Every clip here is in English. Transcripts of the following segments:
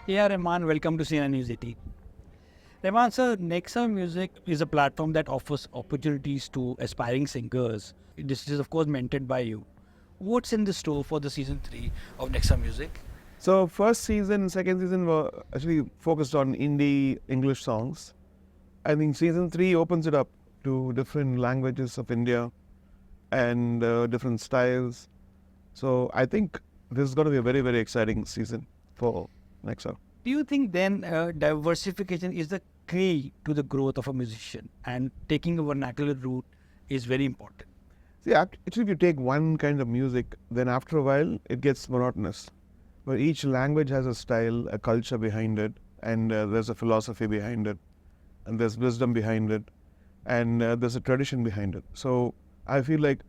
AR Rahman, welcome to CNN News 18. Rahman sir, Nexa Music is a platform that offers opportunities to aspiring singers. This is of course mentored by you. What's in the store for the season 3 of Nexa Music? So first season, second season were actually focused on indie English songs. I think season 3 opens it up to different languages of India and different styles. So I think this is going to be a very, very exciting season for Nexa. Do you think then diversification is the key to the growth of a musician and taking a vernacular route is very important? See, actually, if you take one kind of music, then after a while it gets monotonous. But each language has a style, a culture behind it, and there's a philosophy behind it, and there's wisdom behind it, and there's a tradition behind it. So I feel like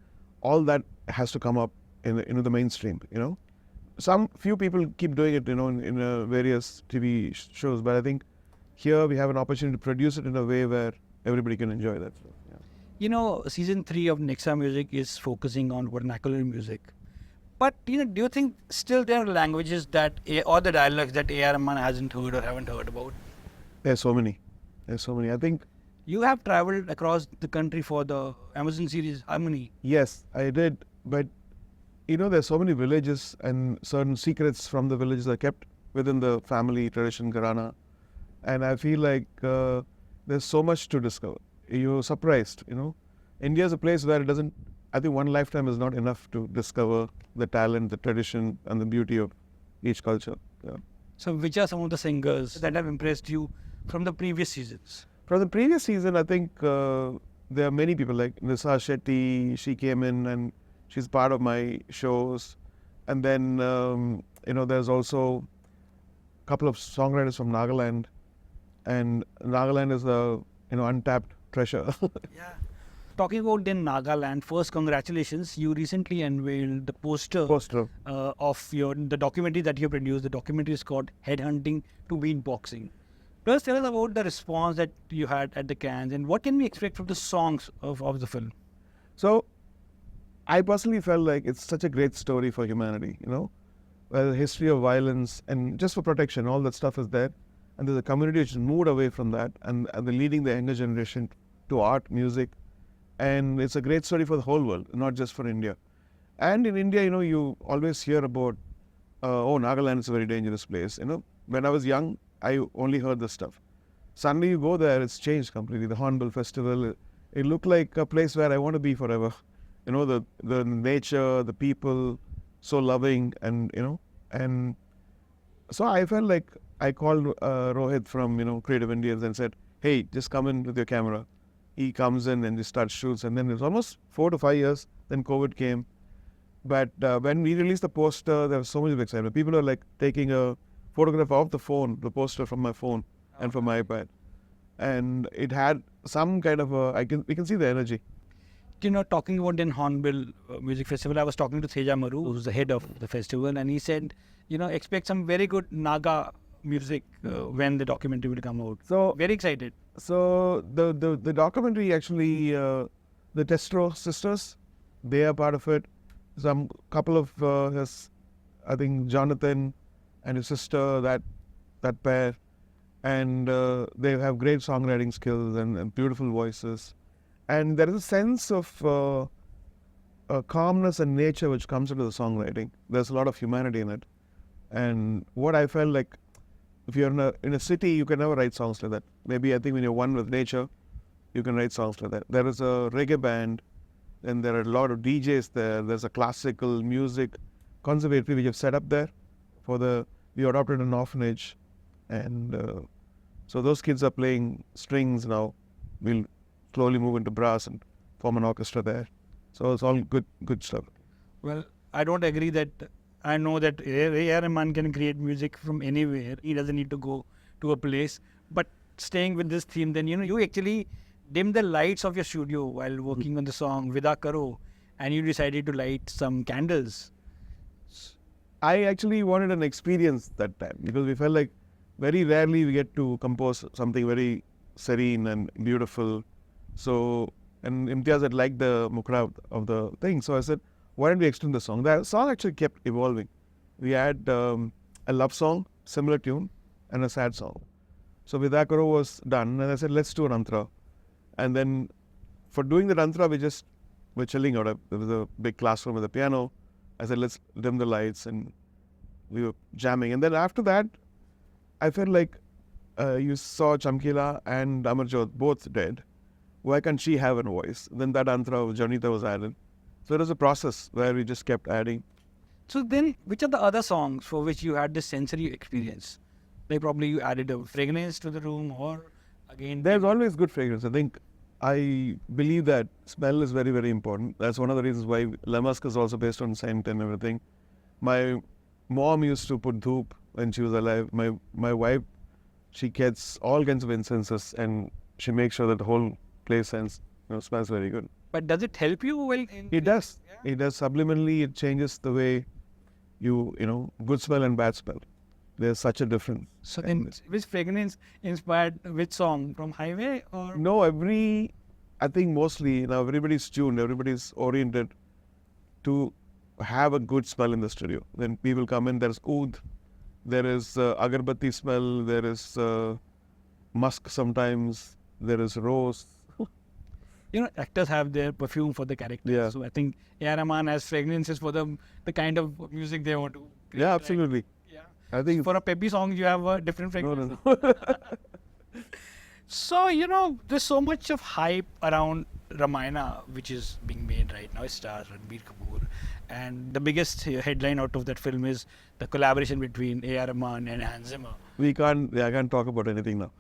all that has to come up in the mainstream. Some few people keep doing it, in various TV shows, but I think here we have an opportunity to produce it in a way where everybody can enjoy that. So, yeah. Season 3 of Nexa Music is focusing on vernacular music. But, do you think still there are languages or the dialects that AR Rahman hasn't heard or haven't heard about? There's so many. I think... You have traveled across the country for the Amazon series Harmony. Yes, I did. But, there's so many villages and certain secrets from the villages are kept within the family tradition, Gharana. And I feel like there's so much to discover. You're surprised, India is a place where I think one lifetime is not enough to discover the talent, the tradition, and the beauty of each culture. Yeah. So which are some of the singers that have impressed you from the previous seasons? From the previous season, I think there are many people like Nexa Shetty. She came in and she's part of my shows. And then, there's also a couple of songwriters from Nagaland. And Nagaland is a, untapped treasure. Yeah. Talking about then Nagaland, first congratulations. You recently unveiled the poster of the documentary that you produced. The documentary is called Headhunting to Beatboxing. Please tell us about the response that you had at the Cannes and what can we expect from the songs of the film? So, I personally felt like it's such a great story for humanity, Well, the history of violence and just for protection, all that stuff is there. And there's a community which has moved away from that and they're leading the younger generation to art, music. And it's a great story for the whole world, not just for India. And in India, you always hear about, Nagaland is a very dangerous place. When I was young, I only heard this stuff. Suddenly you go there, it's changed completely. The Hornbill Festival, it looked like a place where I want to be forever. The nature, the people, so loving and so I felt like I called Rohit from, Creative Indians and said, hey, just come in with your camera. He comes in and just starts shoots. And then it was almost 4 to 5 years. Then COVID came. But when we released the poster, there was so much excitement. People are like taking a photograph of the phone, the poster from my phone and from my iPad. And it had some kind of we can see the energy. Talking about the Hornbill Music Festival, I was talking to Teja Maru, who's the head of the festival, and he said, expect some very good Naga music when the documentary will come out. So very excited. So the documentary actually, the Testro sisters, they are part of it. Some couple of I think Jonathan and his sister, that pair, and they have great songwriting skills and beautiful voices. And there is a sense of calmness and nature which comes into the songwriting. There's a lot of humanity in it. And what I felt like, if you're in a city, you can never write songs like that. Maybe I think when you're one with nature, you can write songs like that. There is a reggae band, and there are a lot of DJs there. There's a classical music conservatory which have set up there we adopted an orphanage. And so those kids are playing strings now. We'll slowly move into brass and form an orchestra there. So it's all good stuff. Well, I don't agree that... I know that AR Rahman can create music from anywhere. He doesn't need to go to a place. But staying with this theme, then, you actually dim the lights of your studio while working on the song Vida Karo, and you decided to light some candles. I actually wanted an experience that time because we felt like very rarely we get to compose something very serene and beautiful. So, and Imtiaz had liked the mukra of the thing. So I said, why don't we extend the song? The song actually kept evolving. We had a love song, similar tune, and a sad song. So Vida Karo was done, and I said, let's do an antra. And then for doing the antra, we just were chilling out. There was a big classroom with a piano. I said, let's dim the lights, and we were jamming. And then after that, I felt like you saw Chamkila and Amarjot both dead. Why can't she have a voice? Then that antra, Janita was added. So it was a process where we just kept adding. So then, which are the other songs for which you had this sensory experience? Like probably you added a fragrance to the room, or again... There's always good fragrance. I believe that smell is very, very important. That's one of the reasons why Lamask is also based on scent and everything. My mom used to put dhoop when she was alive. My wife, she gets all kinds of incenses, and she makes sure that the whole place smells very good. But does it help you? It does. Yeah. It does. Subliminally, it changes the way good smell and bad smell. There's such a difference. So then, which fragrance inspired which song? From Highway or? No, I think mostly now everybody's tuned, everybody's oriented to have a good smell in the studio. Then people come in, there's oud, there is agarbatti smell, there is musk sometimes, there is rose. Actors have their perfume for the characters. Yeah. So I think AR Rahman has fragrances for the kind of music they want to create. Yeah, absolutely. Right? Yeah. I think for a peppy song, you have a different fragrance. No. So, there's so much of hype around Ramayana, which is being made right now. It stars Ranbir Kapoor. And the biggest headline out of that film is the collaboration between AR Rahman and Hans Zimmer. I can't talk about anything now.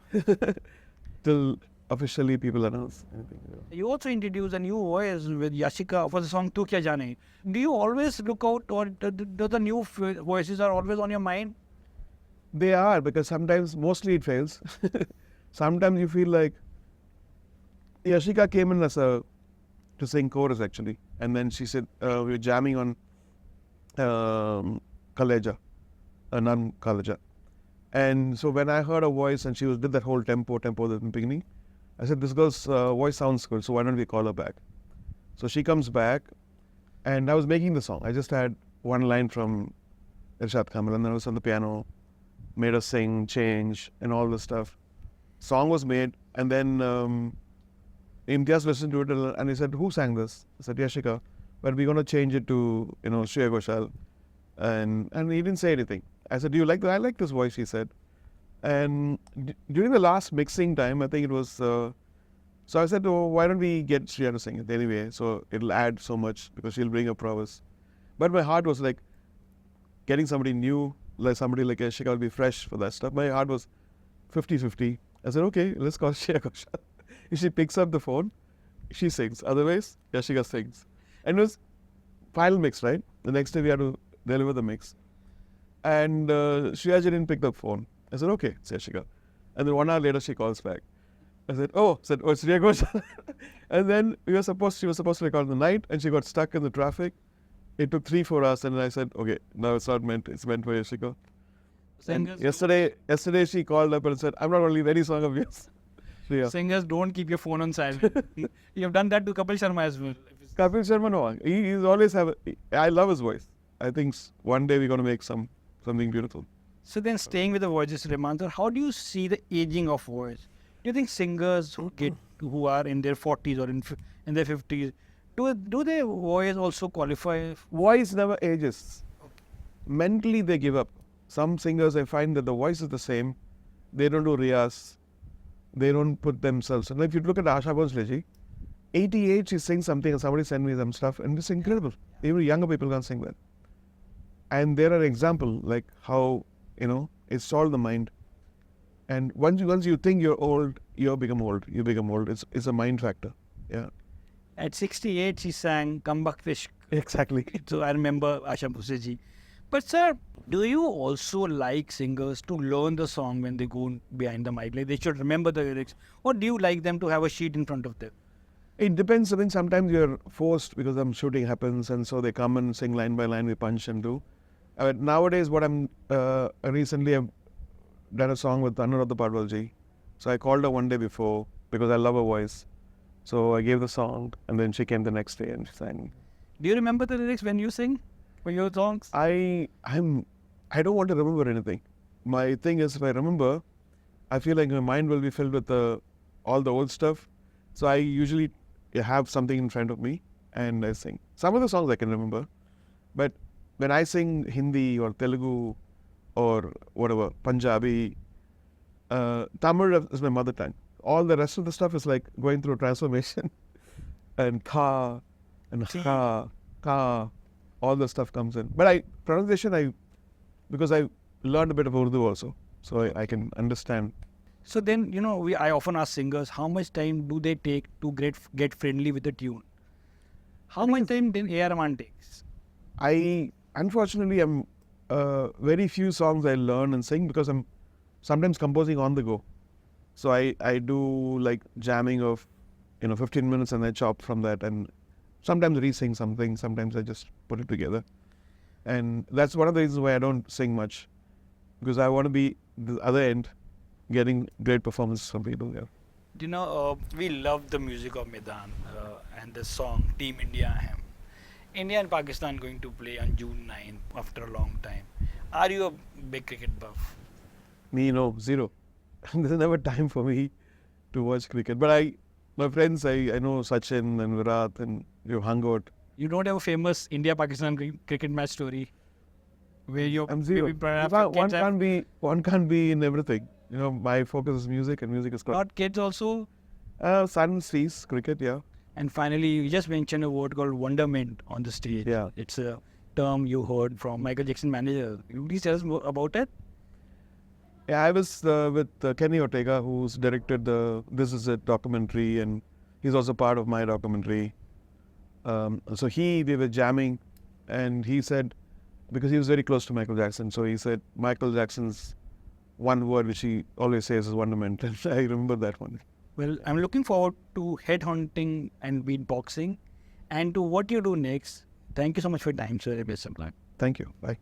Till officially people announce anything. You also introduced a new voice with Yashika for the song Tu Kya Jaane. Do you always look out, or do the new voices are always on your mind? They are, because mostly it fails. Sometimes you feel like Yashika came in to sing chorus actually, and then she said we were jamming on Kaleja, Nan Kaleja, and so when I heard her voice and she did that whole tempo at the beginning, I said, this girl's voice sounds good, so why don't we call her back? So she comes back, and I was making the song. I just had one line from Irshad Kamal, and then I was on the piano, made her sing, change, and all this stuff. Song was made, and then Imtiaz listened to it, and he said, who sang this? I said, Yashika, but we're going to change it to, Shreya Ghoshal. And he didn't say anything. I said, do you like that? I like this voice, he said. And during the last mixing time, I think it was, so I said, why don't we get Shreya to sing it anyway? So it'll add so much, because she'll bring her prowess. But my heart was like, getting somebody new, like somebody like Yashika will be fresh for that stuff. My heart was 50-50. I said, okay, let's call Shreya Ghoshal. If she picks up the phone, she sings. Otherwise, Yashika sings. And it was final mix, right? The next day we had to deliver the mix. And Shreya didn't pick the phone. I said, okay, it's Yashika. And then 1 hour later, she calls back. I said, it's Shreya Ghoshal. And then she was supposed to record in the night, and she got stuck in the traffic. It took 3-4 hours, and I said, okay, no, it's not meant. It's meant for Yashika. Yesterday she called up and said, I'm not going to leave any song of yours. Yeah. Singers, don't keep your phone on silent. You have done that to Kapil Sharma as well. Kapil Sharma, no. He's always I love his voice. I think one day we're going to make something beautiful. So then, staying with the voices, Rahman sir, how do you see the aging of voice? Do you think singers who are in their 40s or in their 50s, do their voice also qualify? Voice never ages. Okay. Mentally, they give up. Some singers, I find that the voice is the same. They don't do riyas. They don't put themselves. And if you look at Asha Bhosle, 88, she sings something, and somebody sent me some stuff, and it's incredible. Even younger people can't sing that. And there are examples like how, it's all the mind. And once you think you're old, you become old. You become old. It's a mind factor. Yeah. At 68, she sang Come Back Fish. Exactly. So I remember Asha Bhosle. But sir, do you also like singers to learn the song when they go behind the mic? Like they should remember the lyrics. Or do you like them to have a sheet in front of them? It depends. I mean, sometimes you're forced because some shooting happens, and so they come and sing line by line, we punch and do. Nowadays, what recently I've done a song with Anuradha Padwalji. So I called her one day before because I love her voice. So I gave the song, and then she came the next day and she sang. Do you remember the lyrics when you sing for your songs? I don't want to remember anything. my thing is, if I remember, I feel like my mind will be filled with all the old stuff. So I usually have something in front of me and I sing. Some of the songs I can remember, but when I sing Hindi or Telugu or whatever, Punjabi, Tamil is my mother tongue. All the rest of the stuff is like going through a transformation. And ka and ka, all the stuff comes in. But pronunciation, because I learned a bit of Urdu also, so I can understand. So then, I often ask singers, how much time do they take to get friendly with the tune? How much time then AR Rahman takes? Unfortunately, I'm very few songs I learn and sing because I'm sometimes composing on the go. So I do like jamming of 15 minutes and I chop from that, and sometimes re-sing something, sometimes I just put it together. And that's one of the reasons why I don't sing much, because I want to be the other end, getting great performances from people. Yeah. We love the music of Maidan and the song Team India Ahem. India and Pakistan going to play on June 9th after a long time. Are you a big cricket buff? Me, no, zero. There's never time for me to watch cricket. But my friends, I know Sachin and Virat, and we've hung out. You don't have a famous India-Pakistan cricket match story where you're... I'm zero. One can't be in everything. My focus is music, and music is cricket. Not kids also? Son sees cricket, yeah. And finally, you just mentioned a word called wonderment on the stage. Yeah. It's a term you heard from Michael Jackson manager. Can you please tell us more about it? Yeah, I was with Kenny Ortega, who's directed the This Is It documentary, and he's also part of my documentary. So we were jamming, and he said, because he was very close to Michael Jackson, so he said Michael Jackson's one word which he always says is wonderment. And I remember that one. Well, I'm looking forward to headhunting and beatboxing and to what you do next. Thank you so much for your time, sir. Best of luck. Thank you. Bye.